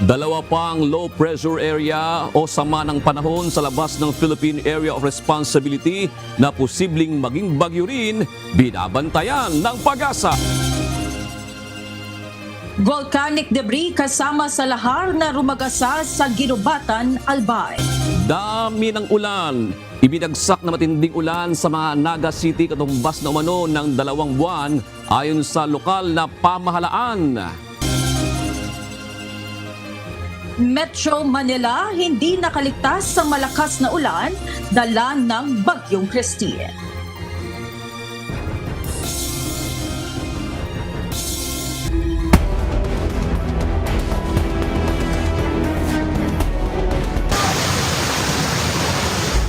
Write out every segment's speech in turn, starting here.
Dalawa pang low pressure area o sama ng panahon sa labas ng Philippine Area of Responsibility na posibleng maging bagyo rin, binabantayan ng Pag-asa. Volcanic debris kasama sa lahar na rumagasa sa Ginubatan, Albay. Dami ng ulan. Ibinagsak na matinding ulan sa mga Naga City katumbas na umano ng 2 buwan ayon sa lokal na pamahalaan. Metro Manila hindi nakaligtas sa malakas na ulan dala ng Bagyong Christine.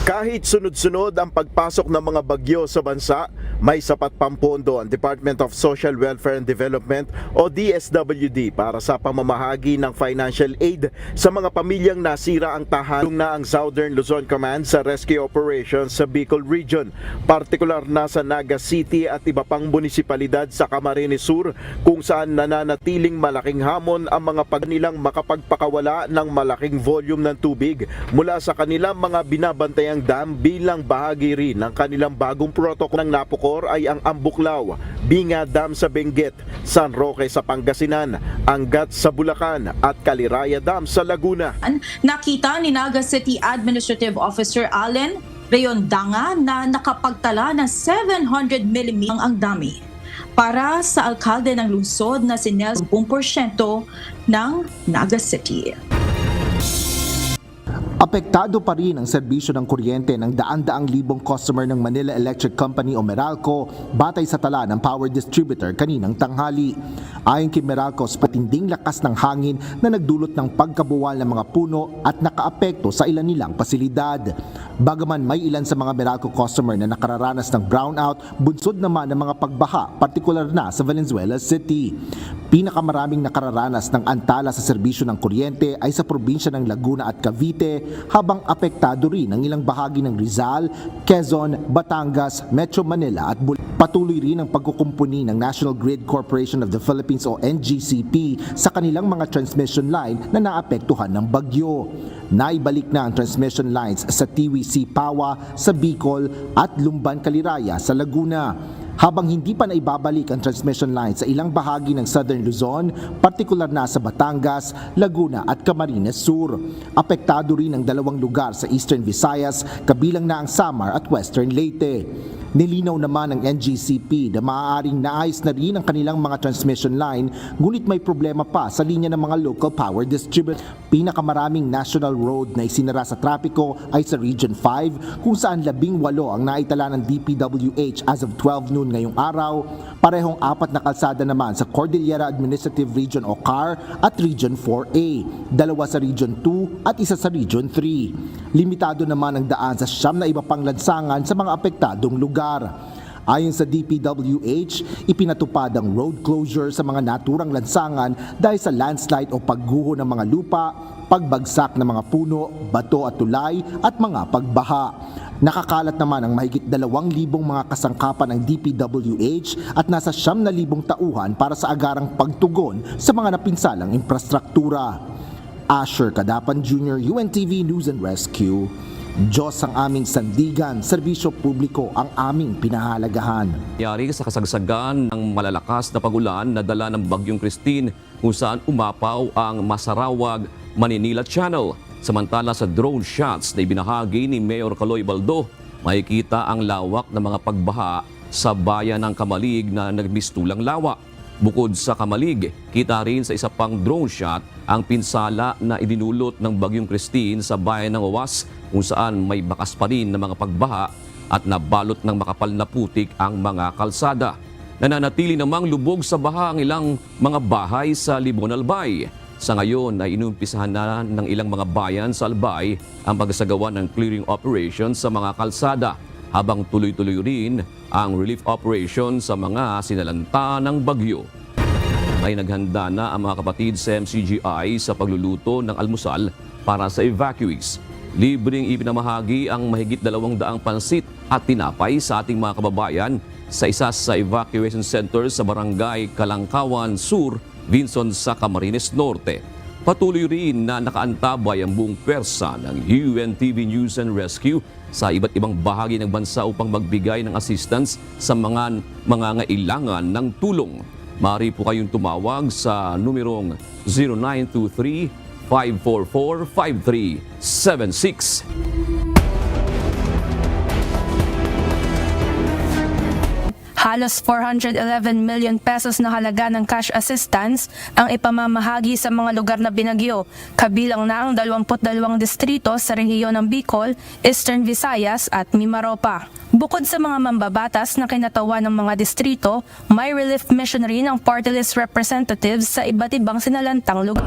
Kahit sunod-sunod ang pagpasok ng mga bagyo sa bansa, may sapat pang pondo ang Department of Social Welfare and Development o DSWD para sa pamamahagi ng financial aid sa mga pamilyang nasira ang tahanan na ang Southern Luzon Command sa rescue operations sa Bicol Region, partikular na sa Naga City at iba pang munisipalidad sa Camarines Sur kung saan nananatiling malaking hamon ang mga nilang makapagpakawala ng malaking volume ng tubig mula sa kanilang mga binabantayan dam bilang bahagi rin ng kanilang bagong protocol ng Napocor ay ang Ambuklaw, Binga Dam sa Benguet, San Roque sa Pangasinan, Angat sa Bulacan at Caliraya Dam sa Laguna. Nakita ni Naga City Administrative Officer Allen Rayondanga na nakapagtala ng 700 mm ang dami. Para sa alkalde ng lungsod na si Nels 10% ng Naga City. Apektado pa rin ang serbisyo ng kuryente ng daan-daang libong customer ng Manila Electric Company o Meralco batay sa tala ng power distributor kaninang tanghali. Ayon kay Meralco, patinding lakas ng hangin na nagdulot ng pagkabuwal ng mga puno at nakaapekto sa ilan nilang pasilidad. Bagaman may ilan sa mga Meralco customer na nakararanas ng brownout, bunsod naman ng mga pagbaha, partikular na sa Valenzuela City. Pinakamaraming nakararanas ng antala sa serbisyo ng kuryente ay sa probinsya ng Laguna at Cavite, habang apektado rin ang ilang bahagi ng Rizal, Quezon, Batangas, Metro Manila at Bulacan. Patuloy rin ang pagkukumpuni ng National Grid Corporation of the Philippines o NGCP sa kanilang mga transmission line na naapektuhan ng bagyo. Naibalik na ang transmission lines sa TWC Pawa sa Bicol at Lumban Caliraya sa Laguna. Habang hindi pa naibabalik ang transmission lines sa ilang bahagi ng Southern Luzon, partikular na sa Batangas, Laguna at Camarines Sur. Apektado rin ang 2 lugar sa Eastern Visayas, kabilang na ang Samar at Western Leyte. Nilinaw naman ng NGCP na maaaring naayos na rin ang kanilang mga transmission line, ngunit may problema pa sa linya ng mga local power distributors. Pinakamaraming national road na isinara sa trapiko ay sa Region 5, kung saan 18 ang naitala ng DPWH as of 12 noon ngayong araw. Parehong 4 na kalsada naman sa Cordillera Administrative Region o CAR at Region 4A, 2 sa Region 2 at 1 sa Region 3. Limitado naman ang daan sa 9 na iba pang lansangan sa mga apektadong lugar. Ayon sa DPWH, ipinatupad ang road closure sa mga naturang lansangan dahil sa landslide o pagguho ng mga lupa, pagbagsak ng mga puno, bato at tulay at mga pagbaha. Nakakalat naman ang mahigit 2,000 mga kasangkapan ng DPWH at nasa 9,000 tauhan para sa agarang pagtugon sa mga napinsalang infrastruktura. Asher Cadapan Jr., UNTV News and Rescue. Diyos ang aming sandigan, serbisyo publiko ang aming pinahalagahan. Nangyari sa kasagsagan ng malalakas na pagulan na dala ng Bagyong Christine kung saan umapaw ang Masarawag, Maninila Channel. Samantala sa drone shots na ibinahagi ni Mayor Caloy Baldo, makikita ang lawak ng mga pagbaha sa bayan ng Kamalig na nagmistulang lawa. Bukod sa Kamalig, kita rin sa isa pang drone shot ang pinsala na idinulot ng Bagyong Christine sa bayan ng Wawas kung saan may bakas pa rin ng mga pagbaha at nabalot ng makapal na putik ang mga kalsada. Nananatili namang lubog sa baha ang ilang mga bahay sa Libon, Albay. Sa ngayon ay inumpisahan na ng ilang mga bayan sa Albay ang pagsasagawa ng clearing operation sa mga kalsada, habang tuloy-tuloy rin ang relief operation sa mga sinalanta ng bagyo. Ay naghanda na ang mga kapatid sa MCGI sa pagluluto ng almusal para sa evacuees. Libreng ipinamahagi ang mahigit 200 pansit at tinapay sa ating mga kababayan sa isa sa evacuation centers sa Barangay Kalangkawan Sur, Vinson sa Camarines Norte. Patuloy rin na nakaantabay ang buong pwersa ng UNTV News and Rescue sa iba't ibang bahagi ng bansa upang magbigay ng assistance sa mga ngailangan ng tulong. Maaari po kayong tumawag sa numerong 0923-544-5376. Halos 411 million pesos na halaga ng cash assistance ang ipamamahagi sa mga lugar na binagyo, kabilang na ang 22 distrito sa rehiyon ng Bicol, Eastern Visayas at Mimaropa. Bukod sa mga mambabatas na kinatawa ng mga distrito, may relief mission rin ang party list representatives sa iba't ibang sinalantang lugar.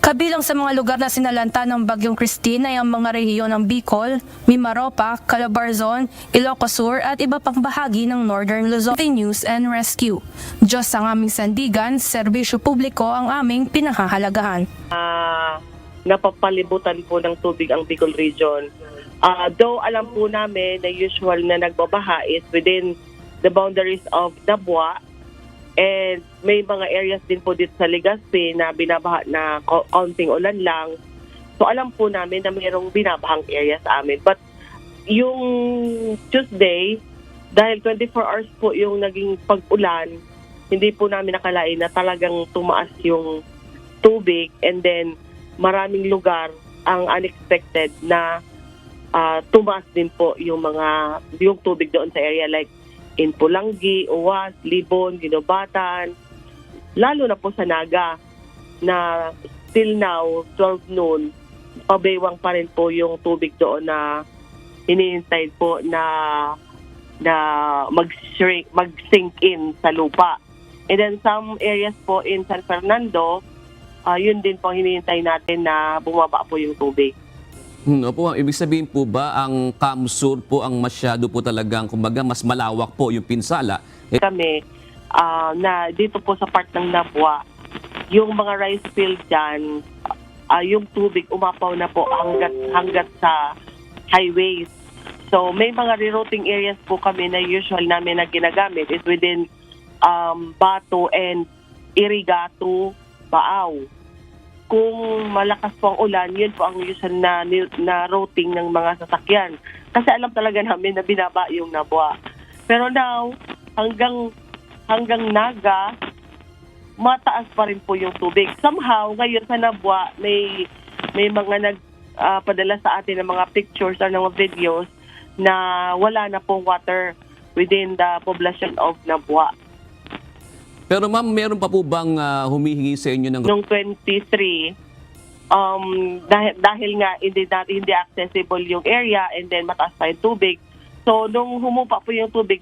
Kabilang sa mga lugar na sinalanta ng Bagyong Christine ay ang mga rehiyon ng Bicol, Mimaropa, Calabarzon, Ilocos Sur at iba pang bahagi ng Northern Luzon. News and Rescue. Diyos ang aming sandigan, serbisyo publiko ang aming pinahahalagahan. Napapalibutan po ng tubig ang Bicol Region. Though alam po namin na usual na nagbabaha is within the boundaries of Dabua, and may mga areas din po dito sa Legazpi na binabaha na kaunting ulan lang. So alam po namin na mayroong binabahang area sa amin. But yung Tuesday, dahil 24 hours po yung naging pag-ulan, hindi po namin nakalain na talagang tumaas yung tubig, and then maraming lugar ang unexpected na tumaas din po yung tubig doon sa area like in Pulangi, Uwas, Libon, Ginobatan, lalo na po sa Naga na till now 12 noon pabaywang pa rin po yung tubig doon na hinihintay po na mag-sink in sa lupa. And then some areas po in San Fernando, yun din po hinihintay natin na bumaba po yung tubig. Opo, ibig sabihin po ba ang Kamsur po ang masyado po talagang, kumbaga, mas malawak po yung pinsala? Kami, na dito po sa part ng Nabua, yung mga rice field dyan, yung tubig umapaw na po hanggat sa highways. So may mga rerouting areas po kami na usual namin na ginagamit is within Bato and Irigato, Baaw. Kung malakas po ang ulan, yun po ang usual na routing ng mga sasakyan. Kasi alam talaga namin na binaba yung Nabua. Pero now, hanggang Naga, mataas pa rin po yung tubig. Somehow, ngayon sa Nabua, may mga nagpadala sa atin ng mga pictures or ng mga videos na wala na pong water within the population of Nabua. Pero ma'am, meron pa po bang humihingi sa inyo ng... Noong 23, dahil nga hindi accessible yung area and then mataas pa yung tubig. So, nung humupa po yung tubig,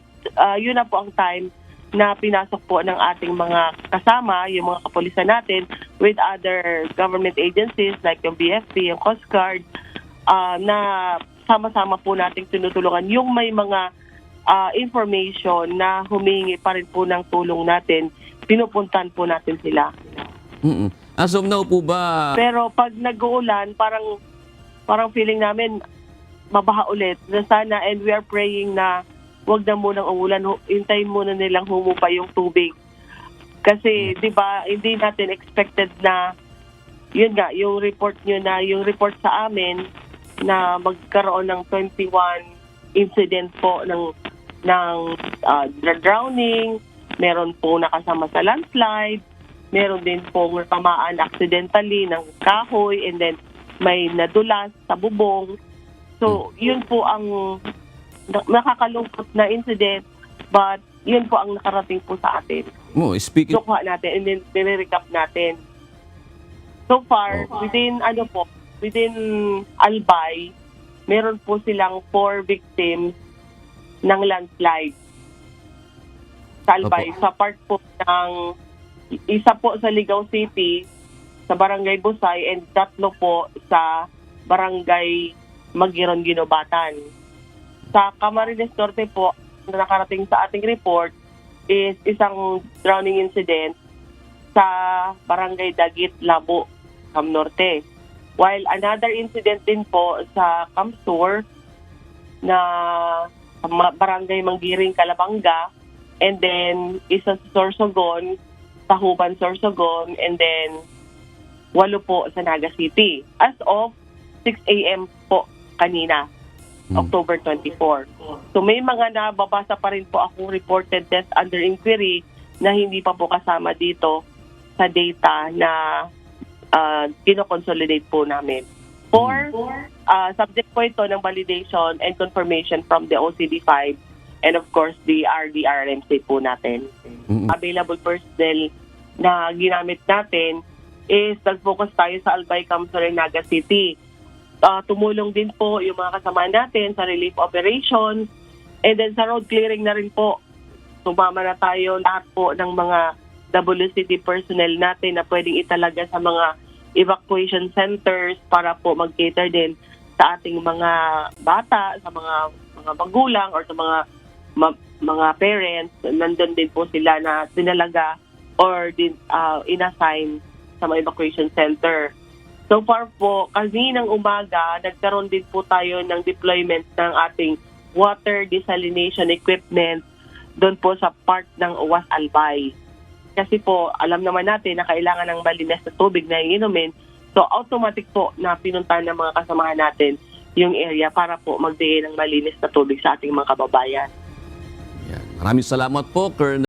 yun na po ang time na pinasok po ng ating mga kasama, yung mga kapulisan natin, with other government agencies like yung BFP, yung Coast Guard, na sama-sama po nating tinutulungan yung may mga information na humingi pa rin po ng tulong natin, pinupuntan po natin sila. As of now po ba... Pero pag nag-uulan, parang feeling namin mabaha ulit. Sana, and we are praying na wag na munang umulan, hintayin muna nilang humupa yung tubig. Kasi, di ba, hindi natin expected na, yun nga, yung report sa amin, na magkaroon ng 21 incident po ng drowning, meron po nakasama sa landslide, meron din po tamaan accidentally ng kahoy, and then may nadulas sa bubong. So, yun po ang nakakalungkot na incident, but yun po ang nakarating po sa atin. Speaking... Sukuha natin and then nire-recap natin. So far, within Albay, meron po silang 4 victims ng landslide sa Albay. Sa part po ng isa po sa Ligao City, sa Barangay Busay, and 3 po sa Barangay Magiron, Ginobatan. Sa Camarines Norte po, na nakarating sa ating report, is isang drowning incident sa Barangay Dagit, Labo, Cam Norte. While another incident din po sa Kamsur na Barangay Manggiring, Calabanga, and then isa sa Sorsogon, Tahuban, Sorsogon, and then 8 po sa Naga City. As of 6 a.m. po kanina, October 24. So may mga nababasa pa rin po akong reported deaths under inquiry na hindi pa po kasama dito sa data na kino-consolidate po namin. Subject po ito ng validation and confirmation from the OCD5 and of course the RDRMC po natin. Available personnel na ginamit natin is nag-focus tayo sa Albay, Camsoren, Naga City. Tumulong din po yung mga kasama natin sa relief operations and then sa road clearing na rin po. Sumama na tayo lahat po ng mga WCD personnel natin na pwedeng italaga sa mga evacuation centers para po mag-cater din sa ating mga bata, sa mga magulang or sa mga parents. Nandun din po sila na sinalaga or inassign sa mga evacuation center. So far po, kaninang umaga, nagkaroon din po tayo ng deployment ng ating water desalination equipment doon po sa part ng Uwas Albay. Kasi po, alam naman natin na kailangan ng malinis na tubig na inumin. So automatic po na pinuntahan ng mga kasamahan natin yung area para po magbigay ng malinis na tubig sa ating mga kababayan. Maraming salamat po, Colonel